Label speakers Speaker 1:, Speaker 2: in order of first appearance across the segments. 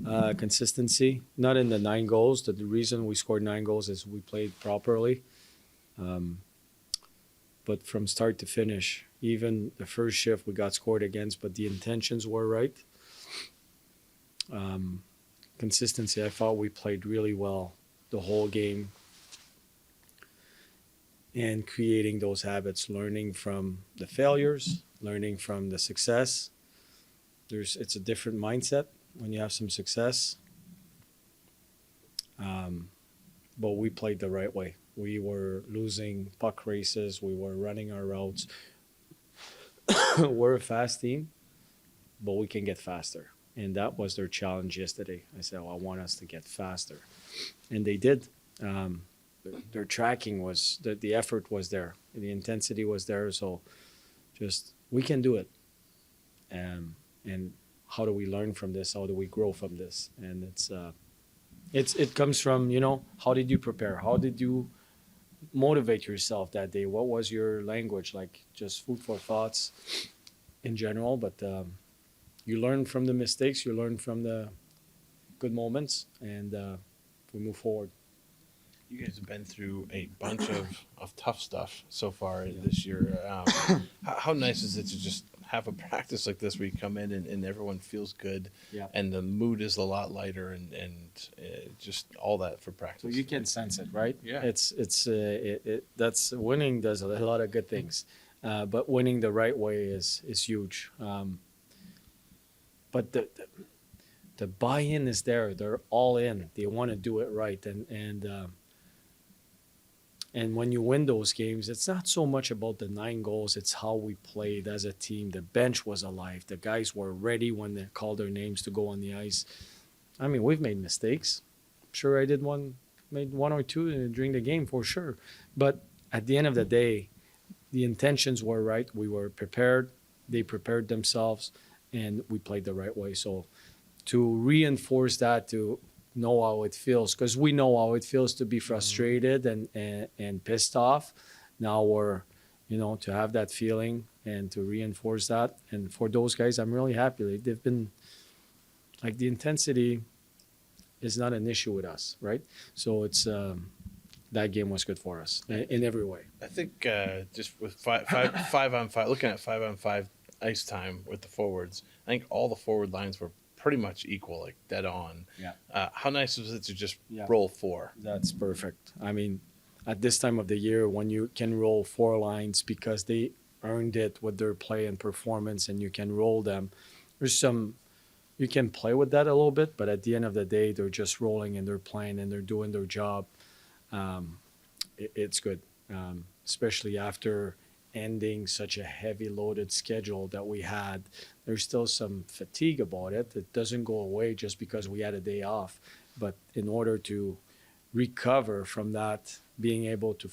Speaker 1: Consistency, not in the 9 goals. The reason we scored 9 goals is we played properly. Um, but from start to finish, even the first shift we got scored against, but the intentions were right. Um, Consistency, I thought we played really well the whole game and creating those habits, learning from the failures, learning from the success. It's a different mindset when you have some success. Um, but we played the right way. We were losing puck races. We were running our routes. We're a fast team, but we can get faster. And that was their challenge yesterday. I said, well, I want us to get faster. And they did. Um, their tracking was, the effort was there. The intensity was there. So just, we can do it. And how do we learn from this? How do we grow from this? And it comes from, how did you prepare? How did you motivate yourself that day? What was your language? Like just food for thoughts in general, but you learn from the mistakes, you learn from the good moments, and we move forward.
Speaker 2: You guys have been through a bunch of tough stuff so far this year. How nice is it to just have a practice like this where you come in and everyone feels good,
Speaker 1: Yeah.
Speaker 2: and the mood is a lot lighter, and just all that for practice.
Speaker 1: So you can sense it, right?
Speaker 2: Yeah.
Speaker 1: That's winning does a lot of good things, but winning the right way is huge. But the buy-in is there. They're all in. They want to do it right, and when you win those games, it's not so much about the 9 goals. It's how we played as a team. The bench was alive. The guys were ready when they called their names to go on the ice. I mean, we've made mistakes. I'm sure I made one or two during the game for sure. But at the end of the day, the intentions were right. We were prepared. They prepared themselves, and we played the right way. So to reinforce that, to know how it feels, because we know how it feels to be frustrated and pissed off. Now we're, to have that feeling and to reinforce that. And for those guys, I'm really happy. They've been, like, the intensity is not an issue with us, right? So it's that game was good for us in every way.
Speaker 2: I think just with five on five, looking at 5-on-5 ice time with the forwards, I think all the forward lines were pretty much equal, like dead on.
Speaker 1: Yeah.
Speaker 2: How nice was it to just
Speaker 1: Yeah.
Speaker 2: roll 4?
Speaker 1: That's perfect. I mean, at this time of the year, when you can roll 4 lines because they earned it with their play and performance, and you can roll them, you can play with that a little bit, but at the end of the day, they're just rolling and they're playing and they're doing their job. It's good, especially after ending such a heavy loaded schedule that we had. There's still some fatigue about it. It doesn't go away just because we had a day off. But in order to recover from that, being able to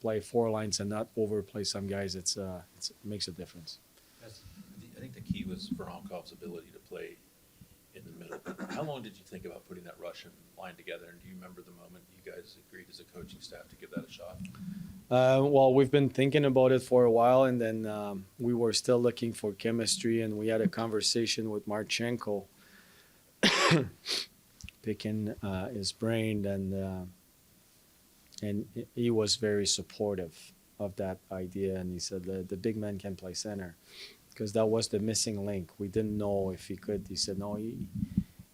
Speaker 1: play 4 lines and not overplay some guys, it makes a difference.
Speaker 3: I think the key was Veronkov's ability to play in the middle. How long did you think about putting that Russian line together? And do you remember the moment you guys agreed as a coaching staff to give that a shot?
Speaker 1: Well, we've been thinking about it for a while, and then we were still looking for chemistry, and we had a conversation with Marchenko, picking his brain, and he was very supportive of that idea, and he said the big man can play center, because that was the missing link. We didn't know if he could. He said no,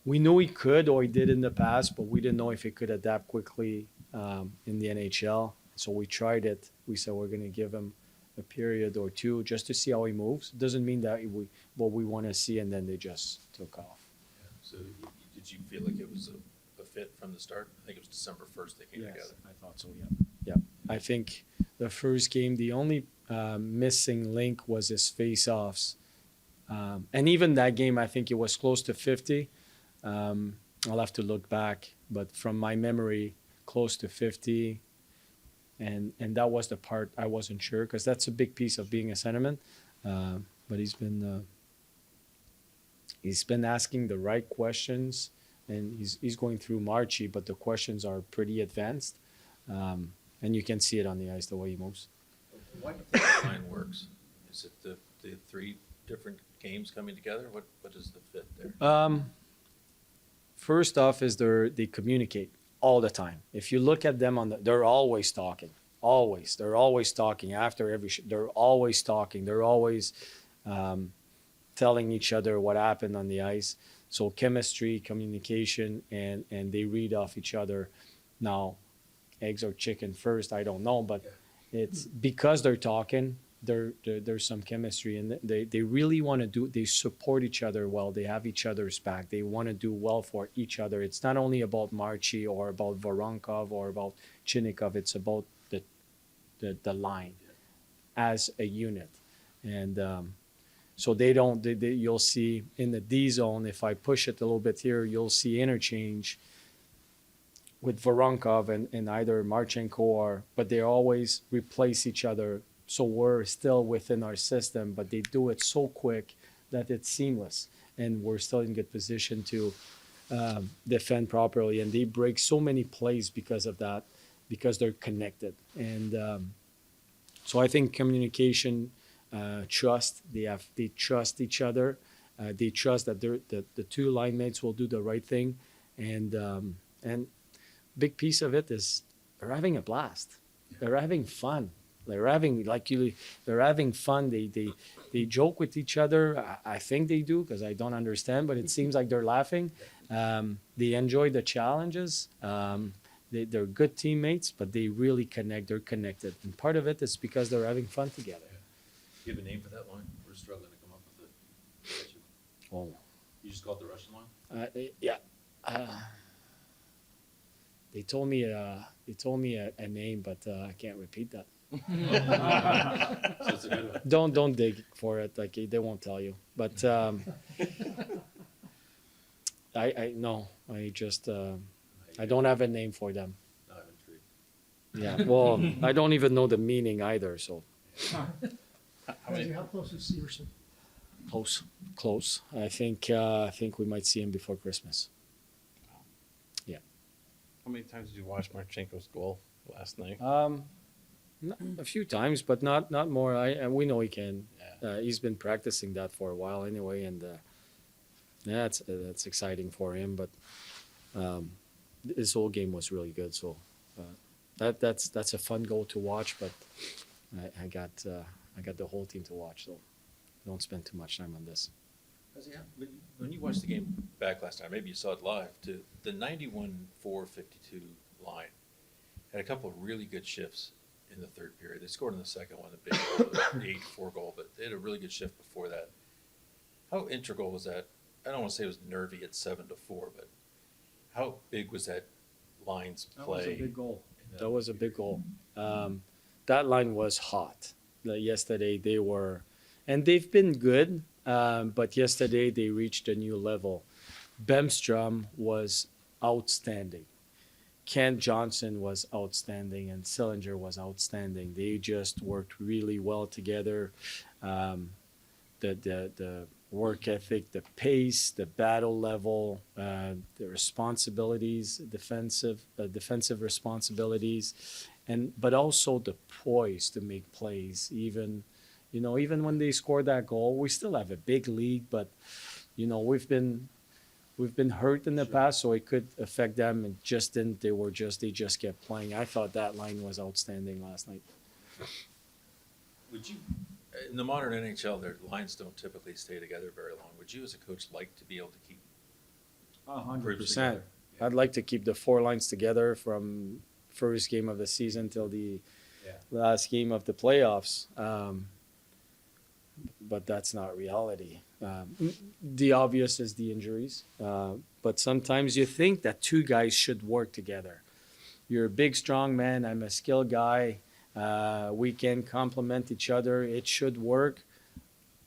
Speaker 1: we knew he could, or he did in the past, but we didn't know if he could adapt quickly in the NHL. So we tried it. We said we're going to give him a period or two just to see how he moves. Doesn't mean that what we want to see, and then they just took off.
Speaker 3: Yeah. So did you feel like it was a fit from the start? I think it was December 1st they came together.
Speaker 1: I thought so, yeah. Yeah. I think the first game, the only missing link was his face-offs. And even that game, I think it was close to 50. I'll have to look back. But from my memory, close to 50. And that was the part I wasn't sure, because that's a big piece of being a centerman. But he's been asking the right questions, and he's going through Marchi, but the questions are pretty advanced, and you can see it on the ice the way he moves.
Speaker 3: Why do you think the line works? Is it the 3 different games coming together? What is the fit there?
Speaker 1: First off, is they communicate all the time. If you look at them they're always talking. Always, they're always talking after they're always talking. They're always um, telling each other what happened on the ice. So chemistry, communication, and they read off each other. Now, eggs or chicken first, I don't know, but it's because they're talking. There's some chemistry, and they really want to they support each other well. They have each other's back. They want to do well for each other. It's not only about Marchi or about Voronkov or about Chinnikov. It's about the line as a unit, and so they don't. You'll see in the D zone, if I push it a little bit here, you'll see interchange with Voronkov and either Marchenko but they always replace each other. So we're still within our system, but they do it so quick that it's seamless, and we're still in good position to defend properly. And they break so many plays because of that, because they're connected. And so I think communication, trust. They trust each other. They trust that the two line mates will do the right thing, and big piece of it is they're having a blast. They're having fun. They're having they're having fun. They joke with each other. I think they do because I don't understand, but it seems like they're laughing. They enjoy the challenges. They're good teammates, but they really connect. They're connected, and part of it is because they're having fun together.
Speaker 3: Do you have a name for that line? We're struggling to come up with it.
Speaker 1: Oh,
Speaker 3: You just call it the Russian line?
Speaker 1: yeah. They told me a name, but I can't repeat that.
Speaker 3: So it's a good one.
Speaker 1: Don't dig for it. Like they won't tell you. But I no. I just I don't have a name for them.
Speaker 3: Now I'm intrigued.
Speaker 1: Yeah. Well, I don't even know the meaning either. So
Speaker 4: How close is Severson?
Speaker 1: close. I think we might see him before Christmas.
Speaker 2: How many times did you watch Marchenko's goal last night?
Speaker 1: A few times, but not more. We know he can. He's been practicing that for a while anyway, and yeah, that's exciting for him. But his whole game was really good. So that's a fun goal to watch. But I got the whole team to watch, so don't spend too much time on this.
Speaker 3: Yeah, when you watched the game back last time, maybe you saw it live too. The 91-4-52 line had a couple of really good shifts in the third period. They scored in the second one, a big goal, the 8-4 goal, but they had a really good shift before that. How integral was that? I don't want to say it was nervy at 7-4, but how big was that line's play?
Speaker 1: That was a big goal. That was a big goal. That line was hot. Yesterday they were, and they've been good. But yesterday they reached a new level. Bemstrom was outstanding. Kent Johnson was outstanding, and Sillinger was outstanding. They just worked really well together. The work ethic, the pace, the battle level, the responsibilities, defensive responsibilities, but also the poise to make plays. Even when they scored that goal, we still have a big lead, but we've been hurt in the past, so it could affect them. And just didn't. They just kept playing. I thought that line was outstanding last night.
Speaker 3: Would you, in the modern NHL, their lines don't typically stay together very long. Would you, as a coach, like to be able to keep
Speaker 1: 100%. I'd like to keep the four lines together from first game of the season till the last game of the playoffs. But that's not reality. The obvious is the injuries. But sometimes you think that two guys should work together. You're a big, strong man. I'm a skilled guy. We can complement each other. It should work.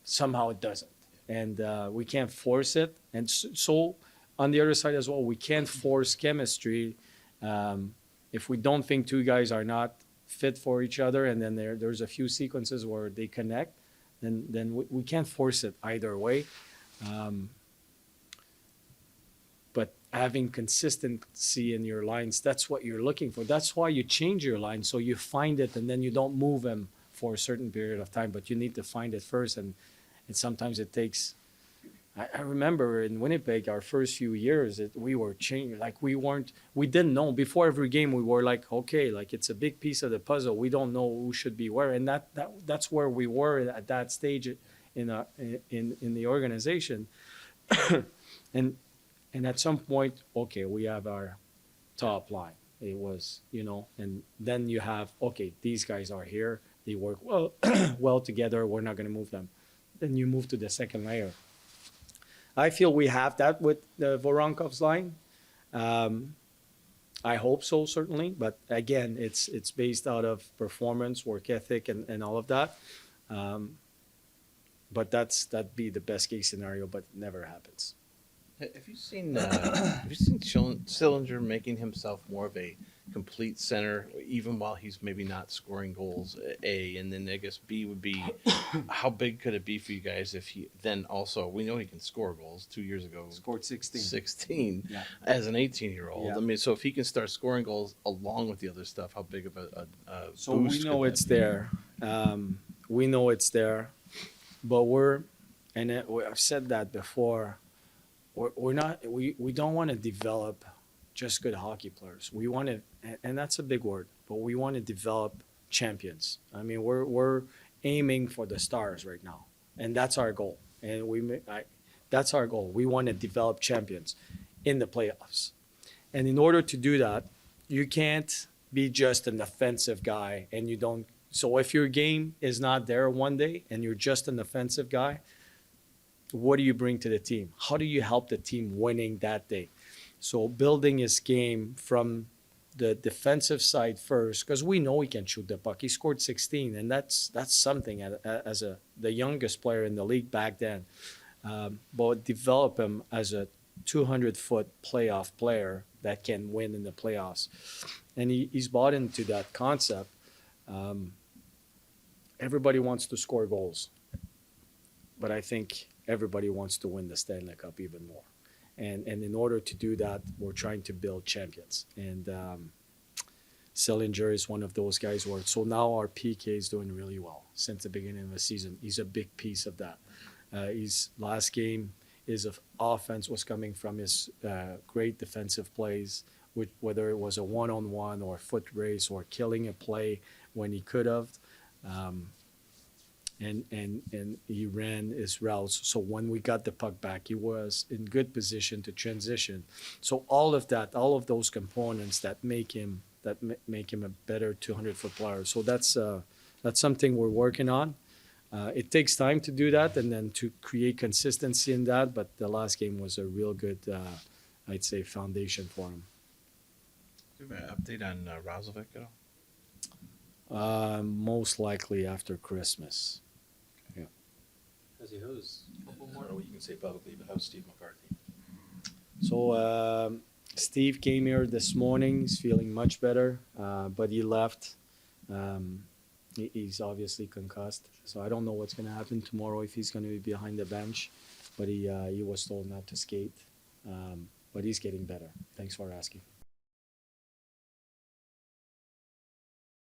Speaker 1: Somehow it doesn't. And we can't force it. And so on the other side as well, we can't force chemistry if we don't think two guys are not fit for each other, and then there's a few sequences where they connect. Then we can't force it either way. But having consistency in your lines, that's what you're looking for. That's why you change your line, so you find it and then you don't move them for a certain period of time. But you need to find it first, and sometimes it takes I remember in Winnipeg, our first few years, we were changing. Like we didn't know before every game. We were like, okay, like it's a big piece of the puzzle. We don't know who should be where, and that's where we were at that stage in the organization. and and at some point, okay, we have our top line. It was, and then you have, okay, these guys are here. They work well well together. We're not going to move them. Then you move to the second layer. I feel we have that with the Voronkov's line. Um, I hope so, certainly. But again, it's based out of performance, work ethic, and all of that. Um, but that'd be the best case scenario, but it never happens.
Speaker 2: Have you seen Sillinger making himself more of a complete center, even while he's maybe not scoring goals? A, and then I guess B would be, how big could it be for you guys if he then also, we know he can score goals. 2 years ago,
Speaker 1: Scored 16.
Speaker 2: 16
Speaker 1: Yeah.
Speaker 2: as an 18-year-old.
Speaker 1: Yeah.
Speaker 2: I mean, so if he can start scoring goals along with the other stuff, how big of a
Speaker 1: So
Speaker 2: boost
Speaker 1: we know
Speaker 2: could
Speaker 1: it's
Speaker 2: that be?
Speaker 1: there. We know it's there, but I've said that before. We're not. We don't want to develop just good hockey players. We want to, and that's a big word, but we want to develop champions. I mean, we're aiming for the stars right now, and that's our goal. And that's our goal. We want to develop champions in the playoffs. And in order to do that, you can't be just an offensive guy and you don't. So if your game is not there one day and you're just an offensive guy, what do you bring to the team? How do you help the team winning that day? So building his game from the defensive side first, because we know he can shoot the puck. He scored 16, and that's something as the youngest player in the league back then. But develop him as a 200-foot playoff player that can win in the playoffs. And he's bought into that concept. Everybody wants to score goals, but I think everybody wants to win the Stanley Cup even more. And in order to do that, we're trying to build champions. And Sillinger is one of those guys where, so now our PK is doing really well since the beginning of the season. He's a big piece of that. His last game, his offense was coming from his great defensive plays, whether it was a one-on-one or a foot race or killing a play when he could have. And he ran his routes. So when we got the puck back, he was in good position to transition. So all of that, all of those components that make him a better 200-foot player. So that's something we're working on. It takes time to do that and then to create consistency in that. But the last game was a real good, I'd say, foundation for him.
Speaker 2: Do you have an update on Razovic at all?
Speaker 1: Most likely after Christmas.
Speaker 3: Has he hosed a couple more? I don't know what you can say publicly, but how's Steve McCarthy?
Speaker 1: So Steve came here this morning. He's feeling much better, but he left. He's obviously concussed, so I don't know what's going to happen tomorrow if he's going to be behind the bench. But he was told not to skate, but he's getting better. Thanks for asking.